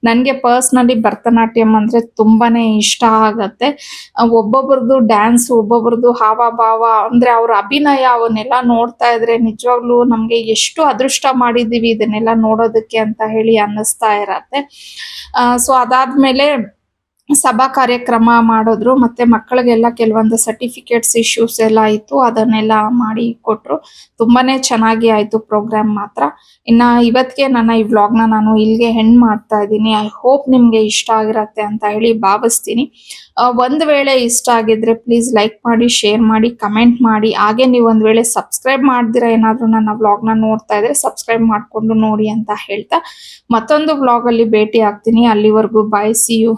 ನನ್ಗೆ ಪರ್ಸ್ನಲಿ ಭರತನಾಟ್ಯಂ ಅಂದ್ರೆ ತುಂಬಾನೇ ಇಷ್ಟ ಆಗತ್ತೆ. ಒಬ್ಬೊಬ್ರದ್ದು ಡ್ಯಾನ್ಸ್, ಒಬ್ಬೊಬ್ರದ್ದು ಹಾವಭಾವ ಅಂದ್ರೆ ಅವ್ರ ಅಭಿನಯ ಅವನ್ನೆಲ್ಲ ನೋಡ್ತಾ ಇದ್ರೆ ನಿಜವಾಗ್ಲೂ ನಮ್ಗೆ ಎಷ್ಟು ಅದೃಷ್ಟ ಮಾಡಿದೀವಿ ಇದನ್ನೆಲ್ಲ ನೋಡೋದಕ್ಕೆ ಅಂತ ಹೇಳಿ ಅನ್ನಿಸ್ತಾ ಇರತ್ತೆ. ಸೊ ಅದಾದ್ಮೇಲೆ ಸಭಾ ಕಾರ್ಯಕ್ರಮ ಮಾಡಿದ್ರು ಮತ್ತೆ ಮಕ್ಕಳಿಗೆಲ್ಲ ಕೆಲವೊಂದು ಸರ್ಟಿಫಿಕೇಟ್ಸ್ ಇಶ್ಯೂಸ್ ಎಲ್ಲ ಇತ್ತು ಅದನ್ನೆಲ್ಲ ಮಾಡಿ ಕೊಟ್ರು. ತುಂಬಾನೇ ಚೆನ್ನಾಗಿ ಆಯ್ತು ಪ್ರೋಗ್ರಾಮ್ ಮಾತ್ರ. ಇನ್ನ ಇವತ್ತಿಗೆ ನನ್ನ ಈ ವ್ಲಾಗ್ನ ನಾನು ಇಲ್ಲಿಗೆ ಎಂಡ್ ಮಾಡ್ತಾ ಇದ್ದೀನಿ. ಐ ಹೋಪ್ ನಿಮ್ಗೆ ಇಷ್ಟ ಆಗಿರತ್ತೆ ಅಂತ ಹೇಳಿ ಭಾವಿಸ್ತೀನಿ. ಒಂದ್ ವೇಳೆ ಇಷ್ಟ ಆಗಿದ್ರೆ ಪ್ಲೀಸ್ ಲೈಕ್ ಮಾಡಿ, ಶೇರ್ ಮಾಡಿ, ಕಮೆಂಟ್ ಮಾಡಿ. ಹಾಗೆ ನೀವು ಒಂದ್ ವೇಳೆ ಸಬ್ಸ್ಕ್ರೈಬ್ ಮಾಡ್ದಿರಾ ಏನಾದ್ರೂ ನನ್ನ ವ್ಲಾಗ್ನ ನೋಡ್ತಾ ಇದ್ರೆ ಸಬ್ಸ್ಕ್ರೈಬ್ ಮಾಡ್ಕೊಂಡು ನೋಡಿ ಅಂತ ಹೇಳ್ತಾ ಮತ್ತೊಂದು ವ್ಲಾಗ್ ಅಲ್ಲಿ ಭೇಟಿ ಆಗ್ತೀನಿ. ಅಲ್ಲಿವರೆಗೂ ಬಾಯ್, ಸಿ ಯು.